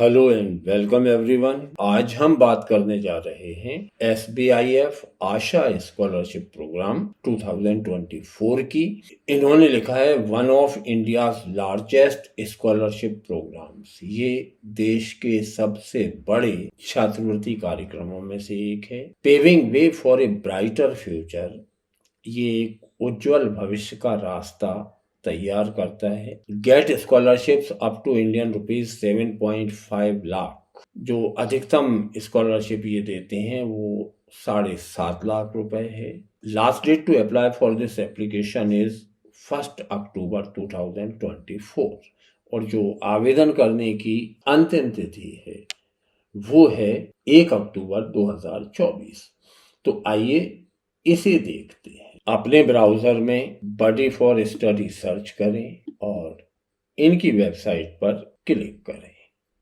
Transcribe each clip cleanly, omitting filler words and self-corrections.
Hello and welcome everyone. आज हम बात करने जा रहे हैं SBIF आशा स्कॉलरशिप प्रोग्राम 2024 की। इन्होंने लिखा है one of India's largest scholarship programs. ये देश के सबसे बड़े छात्रवृत्ति कार्यक्रमों में से एक है। Paving way for a brighter future, ये एक उज्जवल भविष्य का रास्ता तैयार करता है। Get scholarships up to Indian rupees 7.5 lakh. जो अधिकतम स्कॉलरशिप ये देते हैं वो 7.5 लाख रुपए है। Last date to apply for this application is 1 October 2024 और जो आवेदन करने की अंतिम तिथि है वो है 1 अक्टूबर 2024। तो आइए इसे देखते हैं। अपने ब्राउजर में बडी फॉर स्टडी सर्च करें और इनकी वेबसाइट पर क्लिक करें।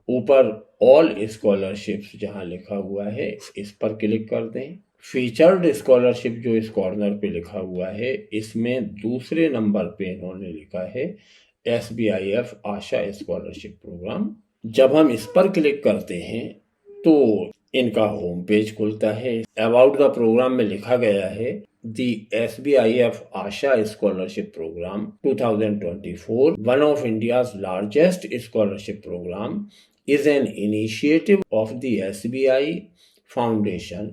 ऊपर ऑल स्कॉलरशिप्स जहां लिखा हुआ है इस पर क्लिक कर दें। फीचर्ड स्कॉलरशिप जो इस कॉर्नर पे लिखा हुआ है इसमें दूसरे नंबर पे इन्होंने लिखा है SBIF आशा स्कॉलरशिप प्रोग्राम। जब हम इस पर क्लिक करते हैं तो इनका होम पेज खुलता है। अबाउट द प्रोग्राम में लिखा गया है The SBIF Asha Scholarship Program 2024, one of India's largest scholarship program, is an initiative of the SBI Foundation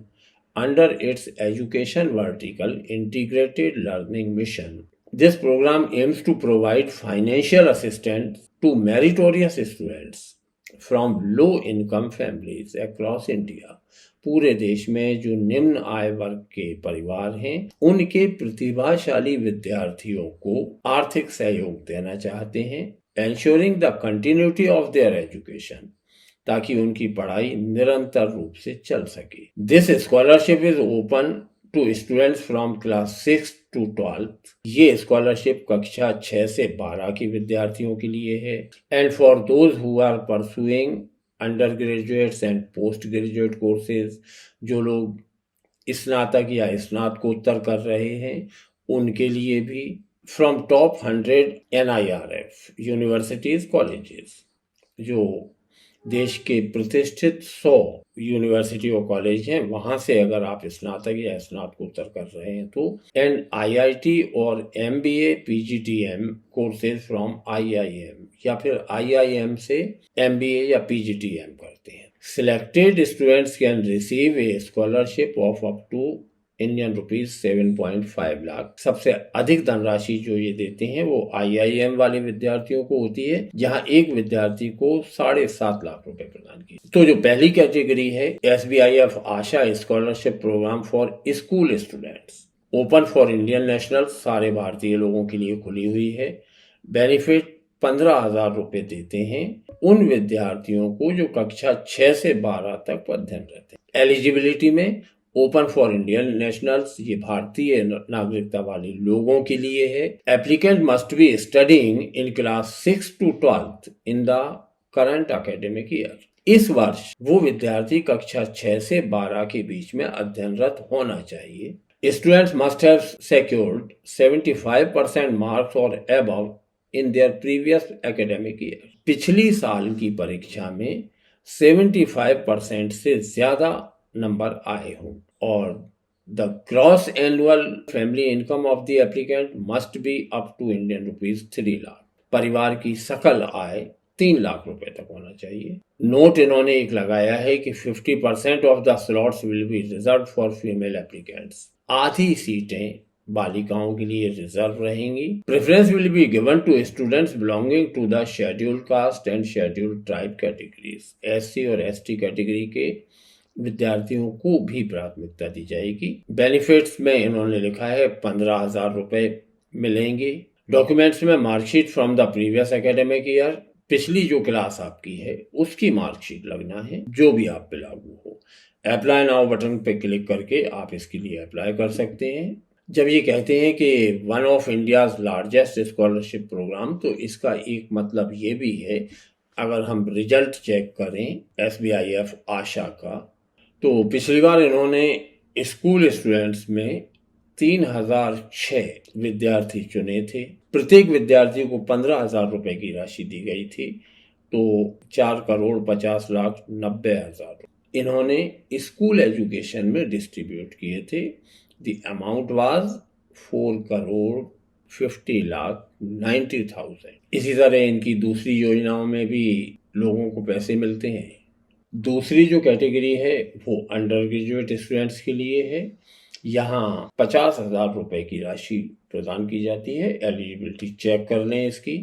under its Education Vertical Integrated Learning Mission. This program aims to provide financial assistance to meritorious students from low-income families across India. पूरे देश में जो निम्न आय वर्ग के परिवार हैं उनके प्रतिभाशाली विद्यार्थियों को आर्थिक सहयोग देना चाहते हैं, ensuring the continuity of their education, ताकि उनकी पढ़ाई निरंतर रूप से चल सके। This scholarship is open to students from class 6 to 12। ये स्कॉलरशिप कक्षा 6 से 12 के विद्यार्थियों के लिए है। And for those who are pursuing undergraduates and postgraduate courses, जो लोग स्नातक या स्नातकोत्तर कर रहे हैं उनके लिए भी। From top 100 NIRF universities colleges, जो देश के प्रतिष्ठित 100 यूनिवर्सिटी और कॉलेज हैं वहां से अगर आप स्नातक या स्नातकोत्तर कर रहे हैं तो। एंड IIT और MBA PGDM courses from IIM, या फिर IIM से MBA या PGDM करते हैं। Selected students can receive a scholarship of up to Indian rupees 7.5 lakh. सबसे अधिक धनराशि जो ये देते हैं वो IIM वाले विद्यार्थियों को होती है, जहां एक विद्यार्थी को 7.5 लाख रुपए प्रदान किए। तो जो पहली कैटेगरी है SBIF Asha scholarship program for school students, open for Indian national, सारे भारतीय लोगों के लिए खुली हुई है। बेनिफिट 15,000 रुपए देते हैं उन विद्यार्थियों को जो कक्षा 6 से 12 तक अध्ययनरत है। एलिजिबिलिटी में ओपन फॉर इंडियन नेशनल्स, ये भारतीय नागरिकता वाले लोगों के लिए है। Applicant must B studying in class 6 to 12 in the current academic year. इस वर्ष वो विद्यार्थी कक्षा 6 से 12 के बीच में अध्ययनरत होना चाहिए। Students must have secured 75% marks और above in their previous academic year. पिछली साल की परीक्षा में 75% से ज्यादा नंबर आए हों और the gross annual family income of the applicant must be up to Indian rupees 3 lakh. परिवार की सकल आय 3 लाख रुपए तक होना चाहिए। नोट इन्होंने एक लगाया है कि 50% of the slots will be reserve for female applicants. आधी सीटें बालिकाओं के लिए रिजर्व रहेंगी। Preference will be given to students belonging to the scheduled caste and scheduled tribe categories. SC और ST कैटेगरी के विद्यार्थियों को भी प्राथमिकता दी जाएगी। बेनिफिट्स में इन्होंने लिखा है 15,000 रुपए मिलेंगे। डॉक्यूमेंट्स में marksheet from the previous academic year, पिछली जो क्लास आपकी है उसकी मार्कशीट लगना है, जो भी आप पे लागू हो। अप्लाई नाउ बटन पे क्लिक करके आप इसके लिए अप्लाई कर सकते हैं। जब ये कहते हैं कि one of India's largest scholarship program, तो इसका एक मतलब ये भी है, अगर हम रिजल्ट चेक करें SBIF आशा का, तो पिछली बार इन्होंने स्कूल स्टूडेंट्स में 3006 विद्यार्थी चुने थे। प्रत्येक विद्यार्थी को 15,000 रुपए की राशि दी गई थी तो 4,50,90,000 इन्होंने स्कूल एजुकेशन में डिस्ट्रीब्यूट किए थे। The amount was 4,50,90,000। इसी तरह इनकी दूसरी योजनाओं में भी लोगों को पैसे मिलते हैं। दूसरी जो कैटेगरी है वो अंडर ग्रेजुएट स्टूडेंट्स के लिए है। यहाँ 50,000 रुपए की राशि प्रदान की जाती है। एलिजिबिलिटी चेक कर लें इसकी।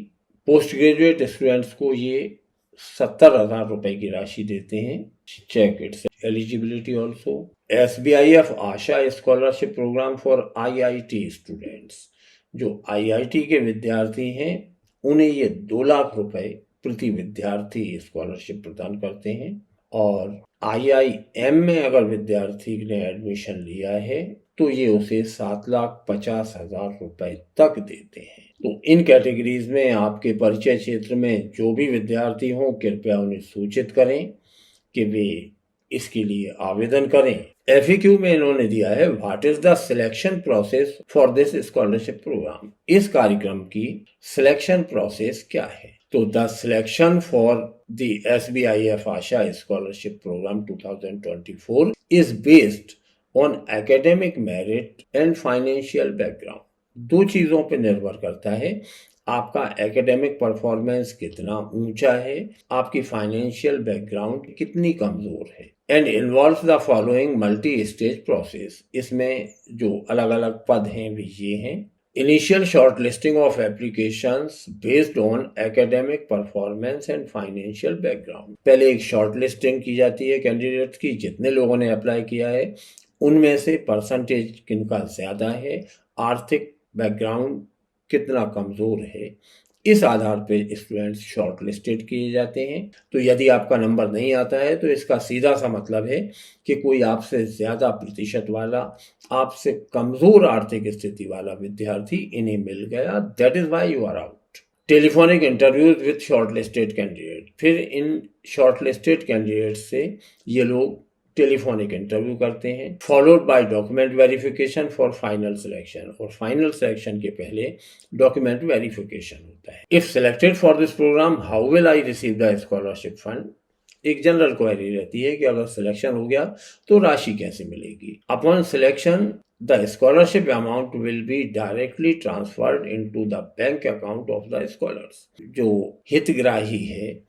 पोस्ट ग्रेजुएट स्टूडेंट्स को ये 70,000 रुपए की राशि देते हैं। Check its eligibility also. SBIF Asha scholarship program for IIT students. जो IIT के विद्यार्थी हैं उन्हें ये 2 लाख रुपए प्रति विद्यार्थी स्कॉलरशिप प्रदान करते हैं। और IIM में अगर विद्यार्थी ने एडमिशन लिया है तो ये उसे 7,50,000 रुपए तक देते हैं। तो इन कैटेगरीज में आपके परिचय क्षेत्र में जो भी विद्यार्थी हों कृपया उन्हें सूचित करें कि वे इसके लिए आवेदन करें। FAQ में इन्होंने दिया है what is the selection process for this scholarship program. इस कार्यक्रम की सिलेक्शन प्रोसेस क्या है? तो the selection for the SBIF Asha scholarship program 2024 is based on academic merit and financial background. 2 चीजों पर निर्भर करता है, आपका एकेडमिक परफॉर्मेंस कितना ऊंचा है, आपकी फाइनेंशियल बैकग्राउंड कितनी कमजोर है। And involve the following multi stage process. इसमें जो अलग अलग पद हैं वे ये हैं। Initial short listing of applications based on academic performance and financial background. पहले एक शॉर्ट लिस्टिंग की जाती है कैंडिडेट्स की, जितने लोगों ने अप्लाई किया है उनमें से परसेंटेज किनका ज्यादा है, आर्थिक बैकग्राउंड कितना कमजोर है, इस आधार पे स्टूडेंट्स शॉर्ट लिस्टेड किए जाते हैं। तो यदि आपका नंबर नहीं आता है तो इसका सीधा सा मतलब है कि कोई आपसे ज्यादा प्रतिशत वाला, आपसे कमजोर आर्थिक स्थिति वाला विद्यार्थी इन्हें मिल गया। That is why you are out. Telephonic interviews with shortlisted candidate. फिर इन शॉर्ट लिस्टेड कैंडिडेट से ये लोग टेलीफोनिक इंटरव्यू करते हैं, followed by document verification for final selection. और फाइनल सिलेक्शन के पहले डॉक्यूमेंट वेरिफिकेशन होता है। If selected for this programme how will I receive the scholarship fund. एक जनरल क्वेरी रहती है कि अगर सिलेक्शन हो गया तो राशि कैसे मिलेगी। Upon selection the scholarship amount will be directly transferred into the bank account of the scholars. जो हितग्राही है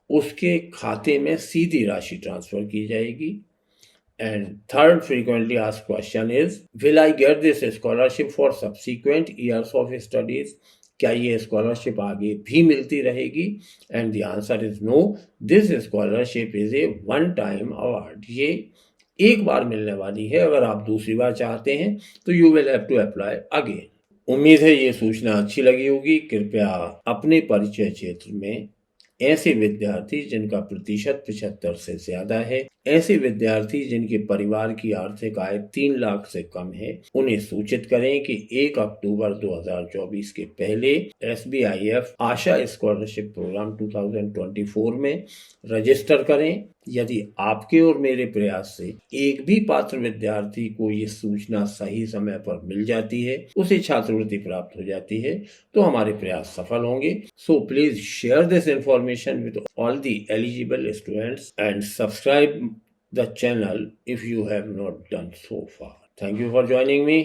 उसके खाते में सीधी राशि ट्रांसफर की जाएगी। And third frequently asked question is, will I get this scholarship for subsequent years of studies? क्या ये स्कॉलरशिप आगे भी मिलती रहेगी? And the answer is no. This scholarship is a one-time award. ये एक बार मिलने वाली है। अगर आप दूसरी बार चाहते हैं तो you will have to apply again. उम्मीद है ये सूचना अच्छी लगी होगी। कृपया अपने परिचय क्षेत्र में ऐसे विद्यार्थी जिनका प्रतिशत 75 से ज्यादा है, ऐसे विद्यार्थी जिनके परिवार की आर्थिक आय 3 लाख से कम है, उन्हें सूचित करें कि 1 अक्टूबर 2024 के पहले SBIF आशा स्कॉलरशिप प्रोग्राम 2024 में रजिस्टर करें। यदि आपके और मेरे प्रयास से एक भी पात्र विद्यार्थी को ये सूचना सही समय पर मिल जाती है, उसे छात्रवृत्ति प्राप्त हो जाती है, तो हमारे प्रयास सफल होंगे। So please share this information with all the eligible students and subscribe the channel if you have not done so far. Thank you for joining me.